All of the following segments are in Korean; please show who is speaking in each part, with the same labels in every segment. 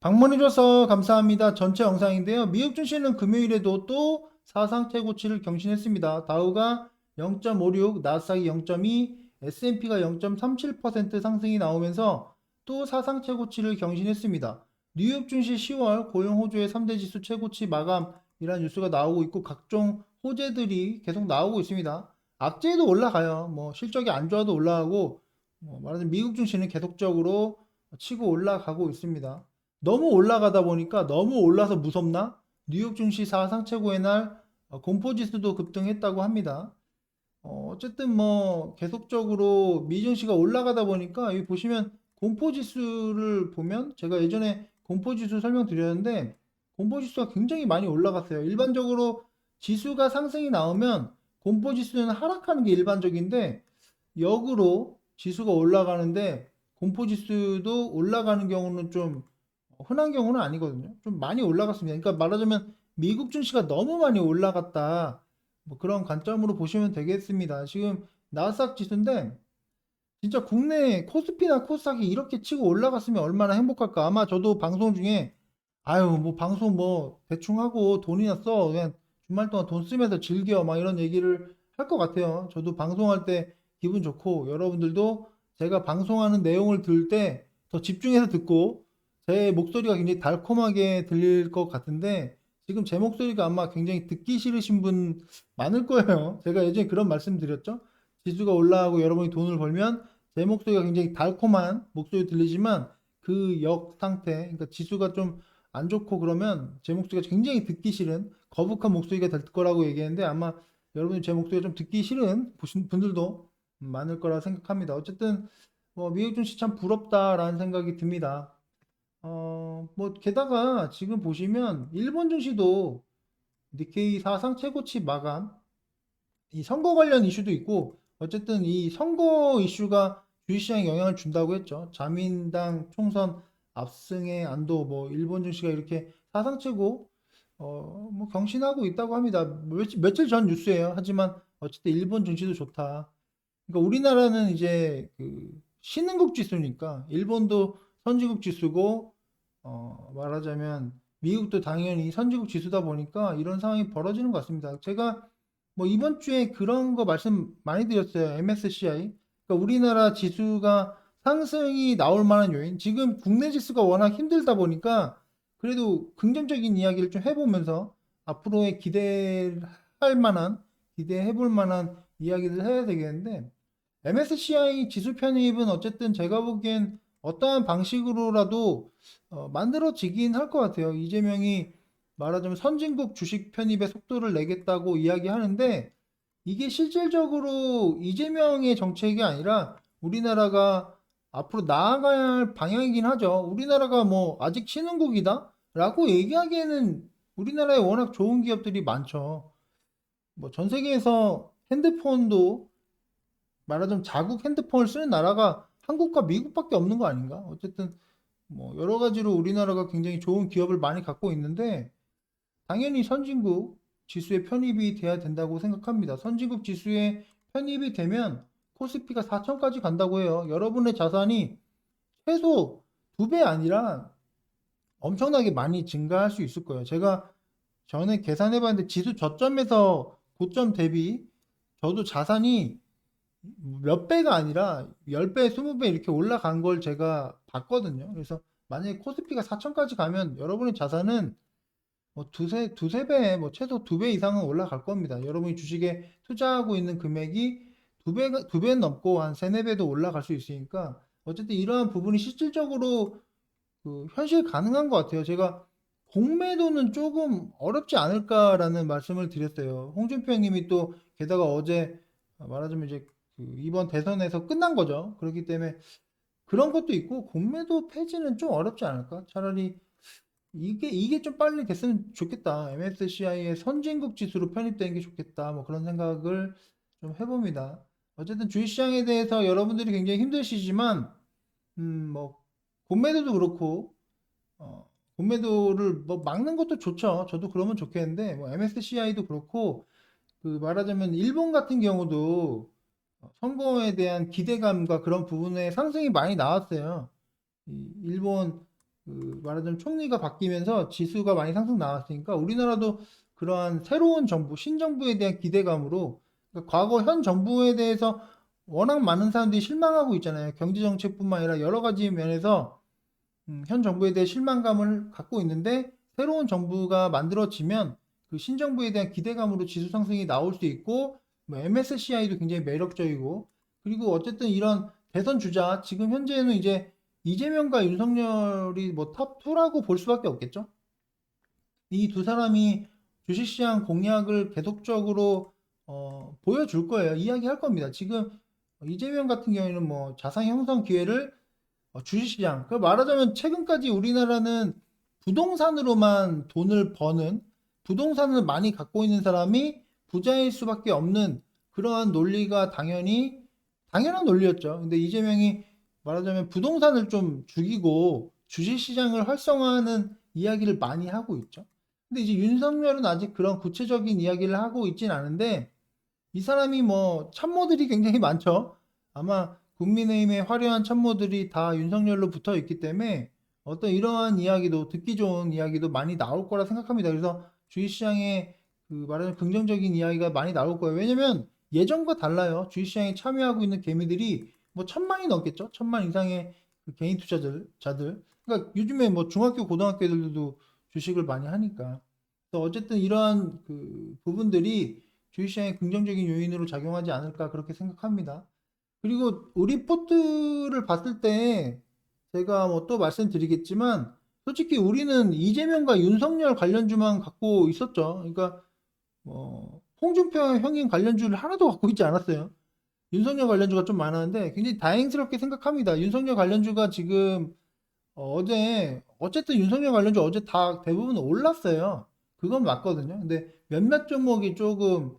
Speaker 1: 방문해줘서 감사합니다. 전체 영상인데요. 미국 증시는 금요일에도 또 사상 최고치를 경신했습니다. 다우가 0.56, 나스닥이 0.2, S&P가 0.37% 상승이 나오면서 또 사상 최고치를 경신했습니다. 뉴욕 증시 10월 고용 호주의 3대 지수 최고치 마감이라는 뉴스가 나오고 있고 각종 호재들이 계속 나오고 있습니다. 악재도 올라가요. 뭐 실적이 안 좋아도 올라가고 말하자면 미국 증시는 계속적으로 치고 올라가고 있습니다. 너무 올라가다 보니까 너무 올라서 무섭나? 뉴욕 증시 사상 최고의 날 공포지수도 급등했다고 합니다. 어쨌든 뭐 계속적으로 미 증시가 올라가다 보니까 여기 보시면 공포지수를 보면 제가 예전에 공포지수 설명드렸는데 공포지수가 굉장히 많이 올라갔어요. 일반적으로 지수가 상승이 나오면 공포지수는 하락하는 게 일반적인데 역으로 지수가 올라가는데 공포지수도 올라가는 경우는 좀 흔한 경우는 아니거든요. 좀 많이 올라갔습니다. 그러니까 말하자면 미국 증시가 너무 많이 올라갔다. 뭐 그런 관점으로 보시면 되겠습니다. 지금 나스닥 지수인데 진짜 국내 코스피나 코스닥이 이렇게 치고 올라갔으면 얼마나 행복할까. 아마 저도 방송 중에 아유 뭐 방송 뭐 대충 하고 돈이나 써 그냥 주말 동안 돈 쓰면서 즐겨 막 이런 얘기를 할 것 같아요. 저도 방송할 때 기분 좋고 여러분들도 제가 방송하는 내용을 들을 때 더 집중해서 듣고 제 목소리가 굉장히 달콤하게 들릴 것 같은데 지금 제 목소리가 아마 굉장히 듣기 싫으신 분 많을 거예요. 제가 예전에 그런 말씀 드렸죠. 지수가 올라가고 여러분이 돈을 벌면 제 목소리가 굉장히 달콤한 목소리 들리지만 그 역 상태, 그러니까 지수가 좀 안 좋고 그러면 제 목소리가 굉장히 듣기 싫은 거북한 목소리가 될 거라고 얘기했는데 아마 여러분이 제 목소리가 좀 듣기 싫은 분들도 많을 거라 생각합니다. 어쨌든 뭐 미국 증시 참 부럽다라는 생각이 듭니다. 뭐 게다가 지금 보시면 일본 증시도 니케이 사상 최고치 마감, 이 선거 관련 이슈도 있고 어쨌든 이 선거 이슈가 주식시장에 영향을 준다고 했죠. 자민당 총선 압승의 안도 뭐 일본 증시가 이렇게 사상 최고 뭐 경신하고 있다고 합니다. 며칠 전 뉴스예요. 하지만 어쨌든 일본 증시도 좋다. 그러니까 우리나라는 이제 그 신흥국 지수니까 일본도 선진국 지수고 말하자면 미국도 당연히 선진국 지수다 보니까 이런 상황이 벌어지는 것 같습니다. 제가 뭐 이번 주에 그런 거 말씀 많이 드렸어요. MSCI. 그러니까 우리나라 지수가 상승이 나올 만한 요인. 지금 국내 지수가 워낙 힘들다 보니까 그래도 긍정적인 이야기를 좀 해보면서 앞으로의 기대할 만한, 기대해 볼 만한 이야기를 해야 되겠는데 MSCI 지수 편입은 어쨌든 제가 보기엔 어떠한 방식으로라도 만들어지긴 할 것 같아요. 이재명이 말하자면 선진국 주식 편입의 속도를 내겠다고 이야기하는데 이게 실질적으로 이재명의 정책이 아니라 우리나라가 앞으로 나아가야 할 방향이긴 하죠. 우리나라가 뭐 아직 신흥국이다? 라고 얘기하기에는 우리나라에 워낙 좋은 기업들이 많죠. 뭐 전 세계에서 핸드폰도 말하자면 자국 핸드폰을 쓰는 나라가 한국과 미국밖에 없는 거 아닌가? 어쨌든 뭐 여러 가지로 우리나라가 굉장히 좋은 기업을 많이 갖고 있는데 당연히 선진국 지수에 편입이 돼야 된다고 생각합니다. 선진국 지수에 편입이 되면 코스피가 4천까지 간다고 해요. 여러분의 자산이 최소 2배 아니라 엄청나게 많이 증가할 수 있을 거예요. 제가 전에 계산해 봤는데 지수 저점에서 고점 대비 저도 자산이 몇 배가 아니라 10배, 20배 이렇게 올라간 걸 제가 봤거든요. 그래서 만약에 코스피가 4천까지 가면 여러분의 자산은 뭐 두세 배, 뭐 최소 2배 이상은 올라갈 겁니다. 여러분이 주식에 투자하고 있는 금액이 두 배 넘고 한 세네 배도 올라갈 수 있으니까 어쨌든 이러한 부분이 실질적으로 그 현실 가능한 것 같아요. 제가 공매도는 조금 어렵지 않을까라는 말씀을 드렸어요. 홍준표 님이 또 게다가 어제 말하자면 이제 그 이번 대선에서 끝난 거죠. 그렇기 때문에 그런 것도 있고 공매도 폐지는 좀 어렵지 않을까? 차라리 이게 좀 빨리 됐으면 좋겠다. MSCI의 선진국 지수로 편입되는 게 좋겠다. 뭐 그런 생각을 좀 해봅니다. 어쨌든 주식시장에 대해서 여러분들이 굉장히 힘드시지만 뭐 공매도도 그렇고 공매도를 뭐 막는 것도 좋죠. 저도 그러면 좋겠는데 뭐 MSCI도 그렇고 그 말하자면 일본 같은 경우도 선거에 대한 기대감과 그런 부분에 상승이 많이 나왔어요. 일본 말하자면 총리가 바뀌면서 지수가 많이 상승 나왔으니까 우리나라도 그러한 새로운 정부, 신정부에 대한 기대감으로 그러니까 과거 현 정부에 대해서 워낙 많은 사람들이 실망하고 있잖아요. 경제 정책뿐만 아니라 여러 가지 면에서 현 정부에 대해 실망감을 갖고 있는데 새로운 정부가 만들어지면 그 신정부에 대한 기대감으로 지수 상승이 나올 수 있고 뭐 MSCI도 굉장히 매력적이고 그리고 어쨌든 이런 대선 주자 지금 현재는 이제 이재명과 윤석열이 뭐 탑2라고 볼 수밖에 없겠죠. 이 두 사람이 주식시장 공약을 계속적으로 보여줄 거예요. 이야기할 겁니다. 지금 이재명 같은 경우에는 뭐 자산 형성 기회를 주식시장. 그 말하자면 최근까지 우리나라는 부동산으로만 돈을 버는 부동산을 많이 갖고 있는 사람이 부자일 수밖에 없는 그러한 논리가 당연한 논리였죠. 근데 이재명이 말하자면 부동산을 좀 죽이고 주식시장을 활성화하는 이야기를 많이 하고 있죠. 근데 이제 윤석열은 아직 그런 구체적인 이야기를 하고 있진 않은데 이 사람이 뭐 참모들이 굉장히 많죠. 아마 국민의힘의 화려한 참모들이 다 윤석열로 붙어 있기 때문에 어떤 이러한 이야기도 듣기 좋은 이야기도 많이 나올 거라 생각합니다. 그래서 주식시장에 말하는 긍정적인 이야기가 많이 나올 거예요. 왜냐면 예전과 달라요. 주식시장에 참여하고 있는 개미들이 뭐 1,000만이 넘겠죠. 1,000만 이상의 그 개인 투자자들. 그러니까 요즘에 뭐 중학교, 고등학교 애들도 주식을 많이 하니까. 그래서 어쨌든 이러한 그 부분들이 주식시장의 긍정적인 요인으로 작용하지 않을까 그렇게 생각합니다. 그리고 우리 포트를 봤을 때 제가 뭐 또 말씀드리겠지만 솔직히 우리는 이재명과 윤석열 관련주만 갖고 있었죠. 그러니까 뭐 홍준표 형님 관련주를 하나도 갖고 있지 않았어요. 윤석열 관련주가 좀 많았는데 굉장히 다행스럽게 생각합니다. 윤석열 관련주가 지금 어제 어쨌든 윤석열 관련주 어제 다 대부분 올랐어요. 그건 맞거든요. 근데 몇몇 종목이 조금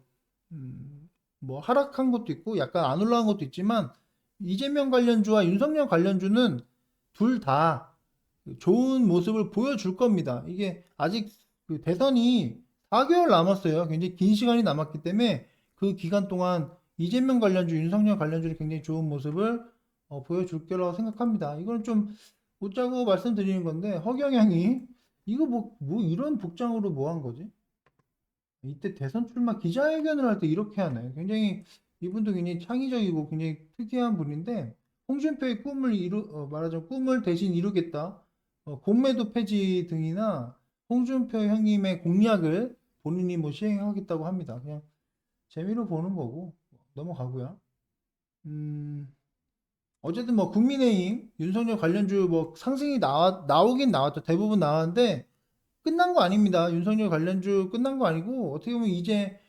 Speaker 1: 뭐 하락한 것도 있고 약간 안 올라간 것도 있지만 이재명 관련주와 윤석열 관련주는 둘 다 좋은 모습을 보여줄 겁니다. 이게 아직 그 대선이 4개월 남았어요. 굉장히 긴 시간이 남았기 때문에 그 기간 동안 이재명 관련주, 윤석열 관련주는 굉장히 좋은 모습을 보여줄 거라고 생각합니다. 이건 좀 웃자고 말씀드리는 건데 허경영이 이거 뭐 이런 복장으로 뭐 한 거지? 이때 대선 출마 기자회견을 할 때 이렇게 하네. 굉장히 이분도 굉장히 창의적이고 굉장히 특이한 분인데 홍준표의 꿈을 말하자면 꿈을 대신 이루겠다. 공매도 폐지 등이나 홍준표 형님의 공약을 본인이 뭐 시행하겠다고 합니다. 그냥 재미로 보는 거고 넘어가고요. 어쨌든 뭐 국민의힘 윤석열 관련주 뭐 상승이 나오긴 나왔죠. 대부분 나왔는데 끝난 거 아닙니다. 윤석열 관련주 끝난 거 아니고 어떻게 보면 이제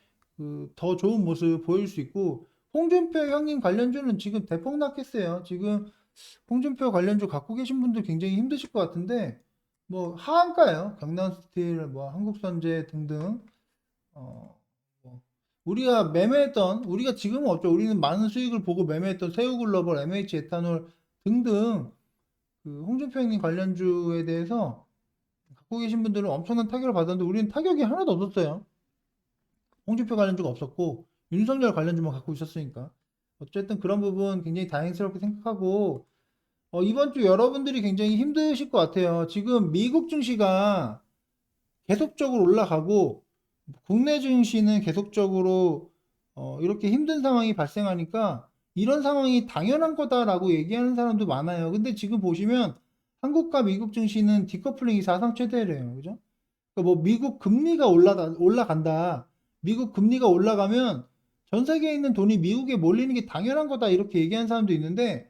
Speaker 1: 더 좋은 모습 보일 수 있고 홍준표 형님 관련주는 지금 대폭 났겠어요. 지금 홍준표 관련주 갖고 계신 분들 굉장히 힘드실 것 같은데 뭐 하한가예요. 경남스틸, 뭐 한국선제 등등 뭐 우리가 지금은 없죠. 우리는 많은 수익을 보고 매매했던 새우글로벌, MH 에탄올 등등 홍준표 형님 관련주에 대해서 갖고 계신 분들은 엄청난 타격을 받았는데 우리는 타격이 하나도 없었어요. 홍준표 관련주가 없었고 윤석열 관련주만 갖고 있었으니까 어쨌든 그런 부분 굉장히 다행스럽게 생각하고 이번 주 여러분들이 굉장히 힘드실 것 같아요. 지금 미국 증시가 계속적으로 올라가고 국내 증시는 계속적으로 이렇게 힘든 상황이 발생하니까 이런 상황이 당연한 거다라고 얘기하는 사람도 많아요. 근데 지금 보시면 한국과 미국 증시는 디커플링이 사상 최대래요. 그죠? 그러니까 뭐 미국 금리가 올라간다. 미국 금리가 올라가면 전 세계에 있는 돈이 미국에 몰리는 게 당연한 거다. 이렇게 얘기하는 사람도 있는데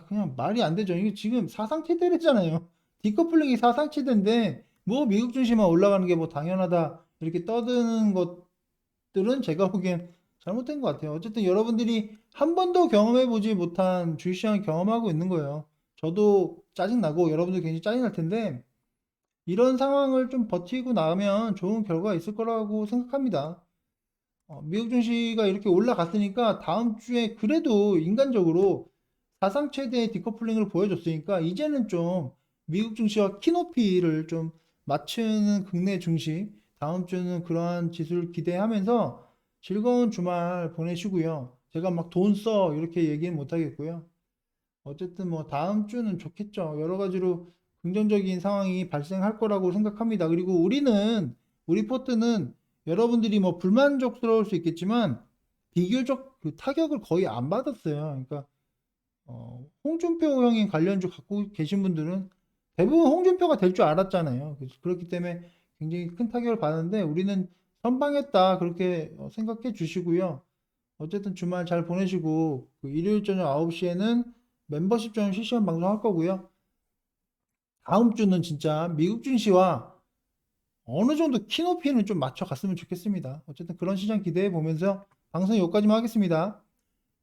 Speaker 1: 그냥 말이 안 되죠. 이게 지금 사상 최대래잖아요. 디커플링이 사상 최대인데 뭐 미국 증시만 올라가는 게 뭐 당연하다. 이렇게 떠드는 것들은 제가 보기엔 잘못된 것 같아요. 어쨌든 여러분들이 한 번도 경험해보지 못한 주식시장을 경험하고 있는 거예요. 저도 짜증나고 여러분들 굉장히 짜증날 텐데 이런 상황을 좀 버티고 나면 좋은 결과가 있을 거라고 생각합니다. 미국 증시가 이렇게 올라갔으니까 다음 주에 그래도 인간적으로 사상 최대의 디커플링을 보여줬으니까 이제는 좀 미국 증시와 키높이를 좀 맞추는 국내 증시 다음 주는 그러한 지수를 기대하면서 즐거운 주말 보내시고요. 제가 막 돈 써 이렇게 얘기는 못 하겠고요. 어쨌든 뭐 다음 주는 좋겠죠. 여러 가지로 긍정적인 상황이 발생할 거라고 생각합니다. 그리고 우리 포트는 여러분들이 뭐 불만족스러울 수 있겠지만 비교적 그 타격을 거의 안 받았어요. 그러니까 홍준표 형이 관련주 갖고 계신 분들은 대부분 홍준표가 될 줄 알았잖아요. 그렇기 때문에 굉장히 큰 타격을 받았는데 우리는 선방했다 그렇게 생각해 주시고요. 어쨌든 주말 잘 보내시고 그 일요일 저녁 9시에는 멤버십 전용 실시간 방송할 거고요. 다음 주는 진짜 미국 증시와 어느 정도 키높이는 좀 맞춰갔으면 좋겠습니다. 어쨌든 그런 시장 기대해 보면서 방송 여기까지만 하겠습니다.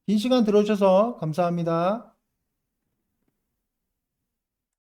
Speaker 1: 긴 시간 들어주셔서 감사합니다.